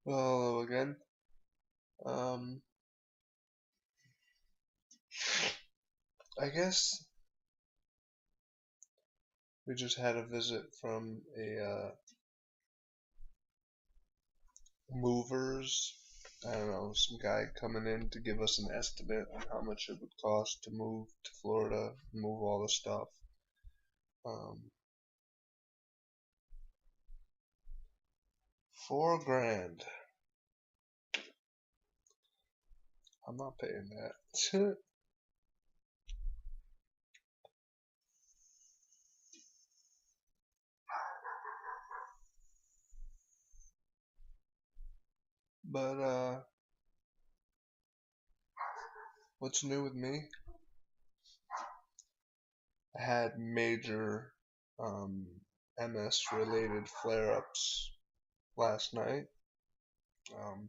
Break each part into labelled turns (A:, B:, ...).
A: Well, hello again. Um, I guess we just had a visit from a movers. I don't know, some guy coming in to give us an estimate on how much it would cost to move to Florida, move all the stuff. Um, 4 grand. I'm not paying that. But what's new with me? I had major MS related flare-ups last night. Um,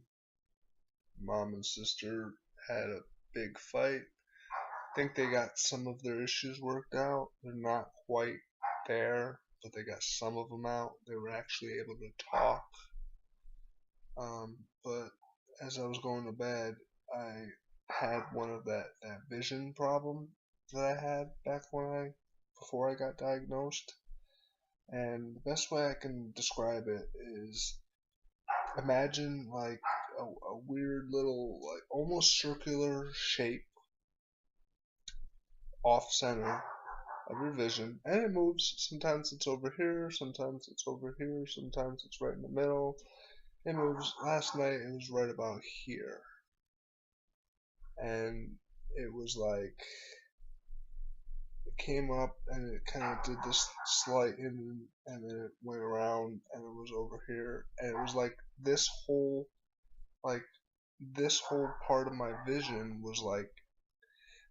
A: Mom and sister had a big fight. I think they got some of their issues worked out. They're not quite there, but they got some of them out. They were actually able to talk. But as I was going to bed, I had one of that vision problem that I had back before I got diagnosed. And the best way I can describe it is imagine like a weird little, like almost circular shape off center of your vision, and it moves. Sometimes it's over here, sometimes it's over here, sometimes it's right in the middle. It moves. Last night it was right about here, and it was like it came up and it kind of did this slight in, and then it went around and it was over here, and it was like like this whole part of my vision was like,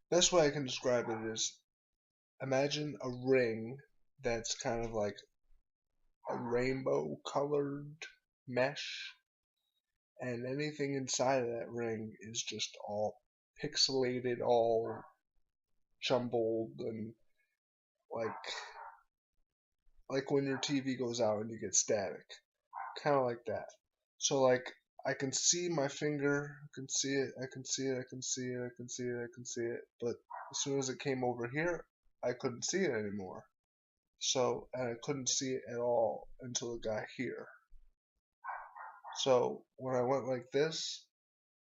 A: best way I can describe it is imagine a ring that's kind of like a rainbow colored mesh, and anything inside of that ring is just all pixelated, all jumbled, and like like when your TV goes out and you get static, kind of like that. So like I can see my finger, I can see it, I can see it, I can see it, I can see it, I can see it, but as soon as it came over here, I couldn't see it anymore. So, and I couldn't see it at all until it got here. So when I went like this,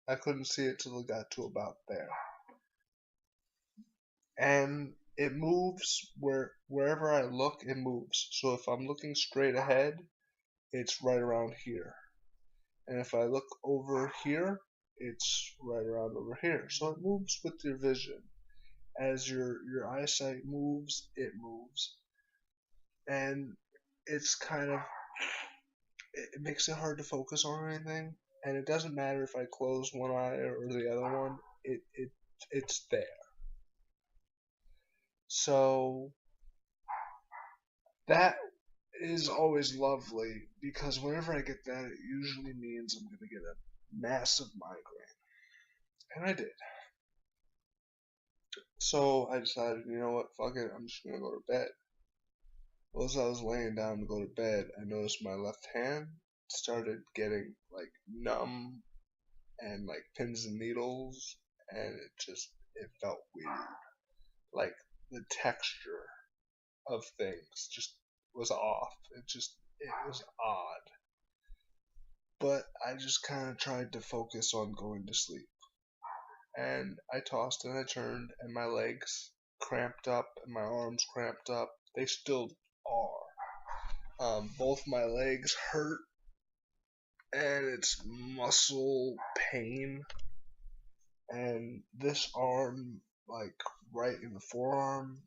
A: I couldn't see it till it got to about there. And it moves wherever I look, it moves. So if I'm looking straight ahead, it's right around here. And if I look over here, it's right around over here. So it moves with your vision. As your eyesight moves, it moves. And it's kind of it makes it hard to focus on anything. And it doesn't matter if I close one eye or the other one, it's there. So that is always lovely because whenever I get that, it usually means I'm going to get a massive migraine. And I did. So I decided, you know what, fuck it, I'm just going to go to bed. Well, as I was laying down to go to bed, I noticed my left hand started getting like numb and like pins and needles, and it felt weird. Like the texture of things just was off. It was odd. But I just kind of tried to focus on going to sleep. And I tossed and I turned, and my legs cramped up, and my arms cramped up. They still are. Both my legs hurt, and it's muscle pain. And this arm, like right in the forearm,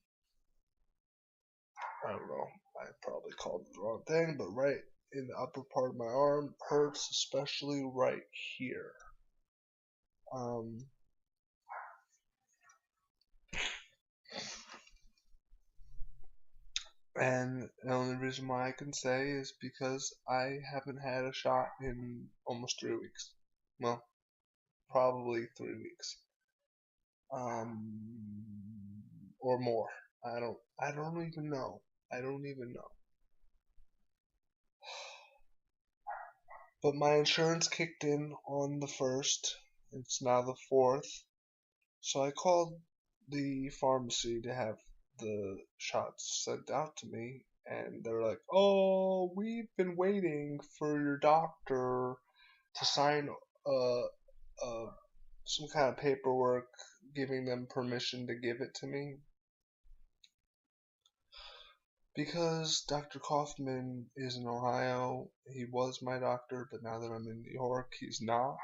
A: I don't know, I probably called it the wrong thing, but right in the upper part of my arm hurts, especially right here. Um, And the only reason why I can say is because I haven't had a shot in almost 3 weeks. Well, probably 3 weeks. Or more. I don't even know. I don't even know. But my insurance kicked in on the 1st. It's now the 4th. So I called the pharmacy to have the shots sent out to me, and they're like, "Oh, we've been waiting for your doctor to sign uh, uh, some kind of paperwork giving them permission to give it to me." Because Dr. Kaufman is in Ohio, he was my doctor, but now that I'm in New York, he's not.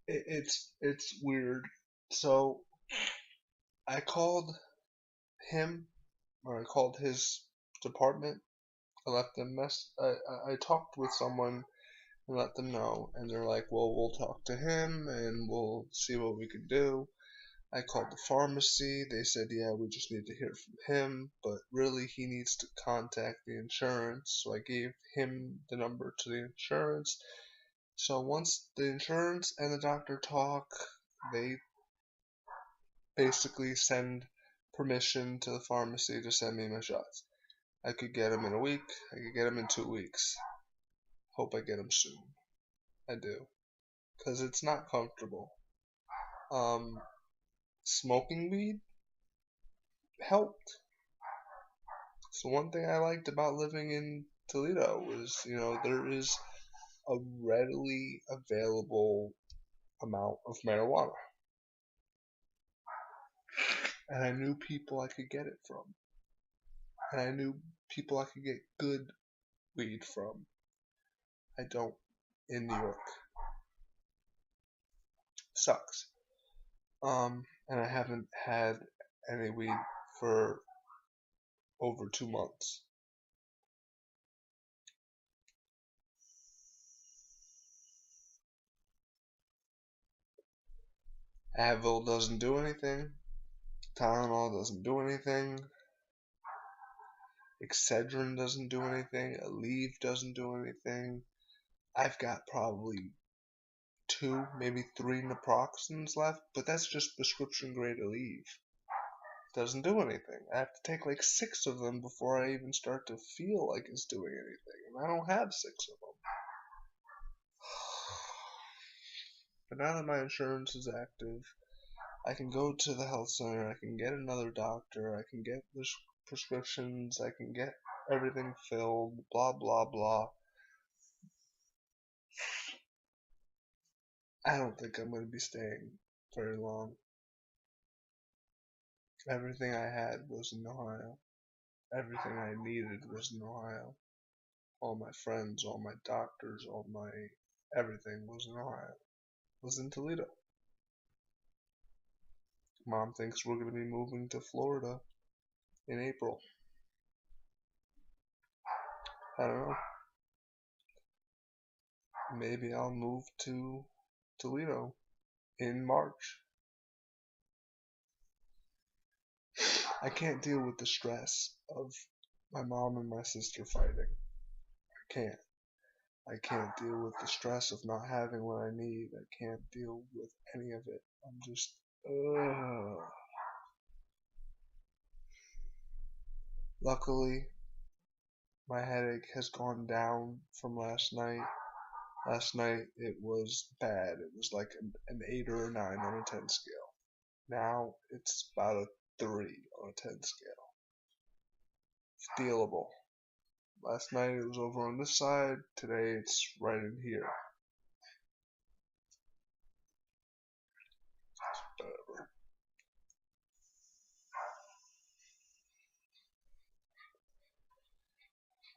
A: It's weird. So I called him, or I called his department. I left them I talked with someone and let them know, and they're like, "Well, we'll talk to him and we'll see what we can do." I called the pharmacy. They said, "Yeah, we just need to hear from him, but really he needs to contact the insurance." So I gave him the number to the insurance. So once the insurance and the doctor talk, they basically send permission to the pharmacy to send me my shots. I could get them in a week. I could get them in 2 weeks. Hope I get them soon. I do. Because it's not comfortable. Smoking weed helped. So one thing I liked about living in Toledo was, there is a readily available amount of marijuana. And I knew people I could get it from. And I knew people I could get good weed from. I don't in New York. Sucks. And I haven't had any weed for over 2 months. Advil doesn't do anything. Tylenol doesn't do anything. Excedrin doesn't do anything. Aleve doesn't do anything. I've got probably 2, maybe 3 naproxens left, but that's just prescription grade Aleve. Doesn't do anything. I have to take like 6 of them before I even start to feel like it's doing anything, and I don't have 6 of them. But now that my insurance is active, I can go to the health center, I can get another doctor, I can get the prescriptions, I can get everything filled, blah blah blah. I don't think I'm going to be staying very long. Everything I had was in Ohio. Everything I needed was in Ohio. All my friends, all my doctors, all my everything was in Ohio. Was in Toledo. Mom thinks we're going to be moving to Florida in April. I don't know. Maybe I'll move to Toledo in March. I can't deal with the stress of my mom and my sister fighting. I can't. I can't deal with the stress of not having what I need. I can't deal with any of it. I'm just, ugh. Luckily, my headache has gone down from last night. Last night it was bad. It was like an 8 or a 9 on a 10 scale. Now it's about a 3 on a 10 scale. It's dealable. Last night it was over on this side. Today it's right in here. Whatever.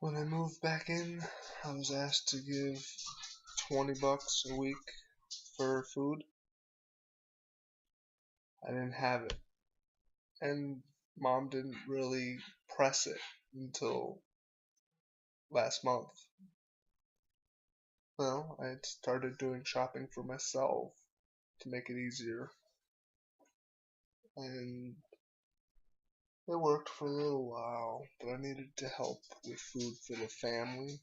A: When I moved back in, I was asked to give $20 a week for food. I didn't have it. And mom didn't really press it until last month. Well, I had started doing shopping for myself to make it easier. And it worked for a little while, but I needed to help with food for the family.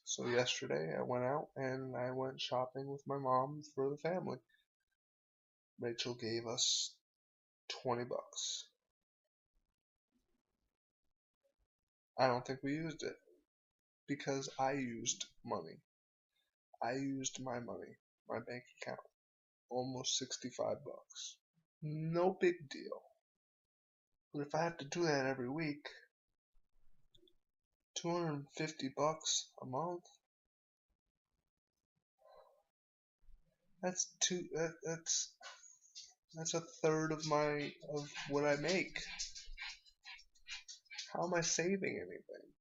A: So yesterday I went out and I went shopping with my mom for the family. Rachel gave us $20. I don't think we used it because I used money. I used my money, my bank account, almost 65 bucks. No big deal. But if I have to do that every week, 250 bucks a month, that's a third of what I make. How am I saving anything?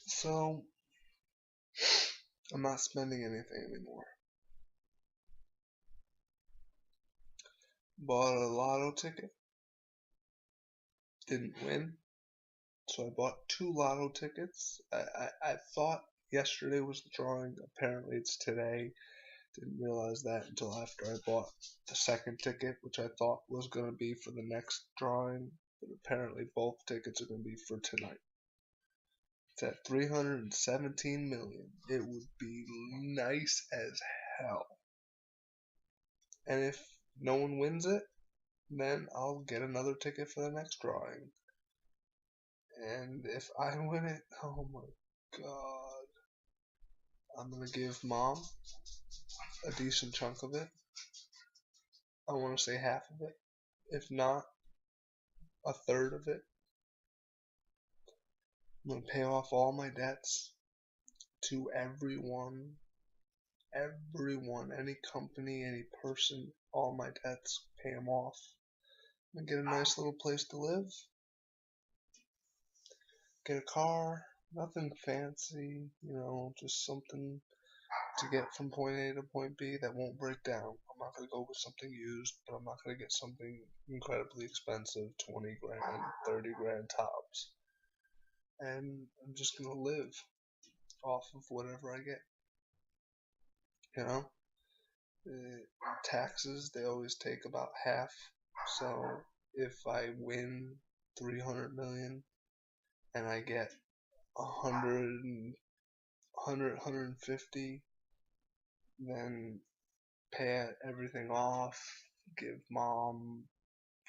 A: So I'm not spending anything anymore. Bought a lotto ticket. Didn't win. So I bought 2 lotto tickets. I thought yesterday was the drawing. Apparently it's today. Didn't realize that until after I bought the second ticket, which I thought was going to be for the next drawing. But apparently both tickets are going to be for tonight. It's at 317 million. It would be nice as hell. And if no one wins it, then I'll get another ticket for the next drawing. And if I win it, oh my god, I'm gonna give mom a decent chunk of it. I want to say half of it, if not a third of it. I'm gonna pay off all my debts to everyone, any company, any person, all my debts, pay them off. I'm gonna get a nice little place to live. Get a car, nothing fancy, just something to get from point A to point B that won't break down. I'm not going to go with something used, but I'm not going to get something incredibly expensive, 20 grand, 30 grand tops. And I'm just going to live off of whatever I get. Taxes, they always take about half. So if I win 300 million and I get 150, then pay everything off, give mom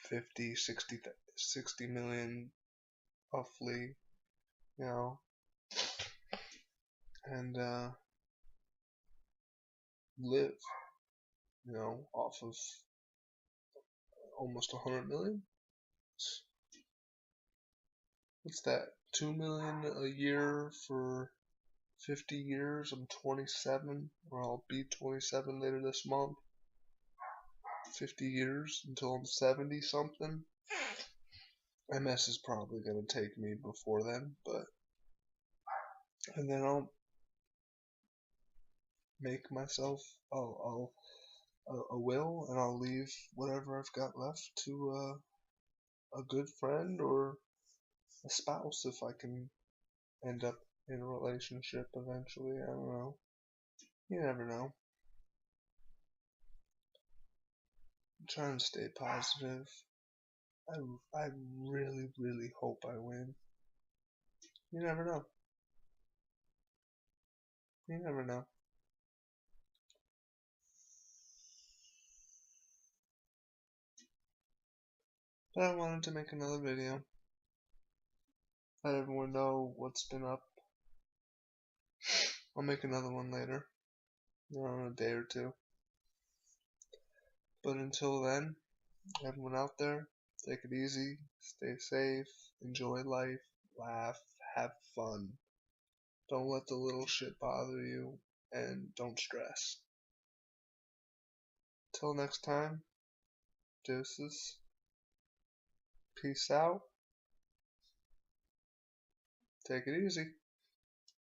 A: 50, 60 million roughly, and live, off of almost 100 million. What's that? 2 million a year for 50 years. I'm 27, or I'll be 27 later this month. 50 years until I'm 70 something. MS is probably going to take me before then, and then I'll make myself a will, and I'll leave whatever I've got left to a good friend or a spouse if I can end up in a relationship eventually. I don't know. You never know. I'm trying to stay positive. I really, really hope I win. You never know. You never know. But I wanted to make another video. Let everyone know what's been up. I'll make another one later. In a day or two. But until then, everyone out there, take it easy, stay safe, enjoy life, laugh, have fun. Don't let the little shit bother you, and don't stress. Till next time, deuces. Peace out. Take it easy.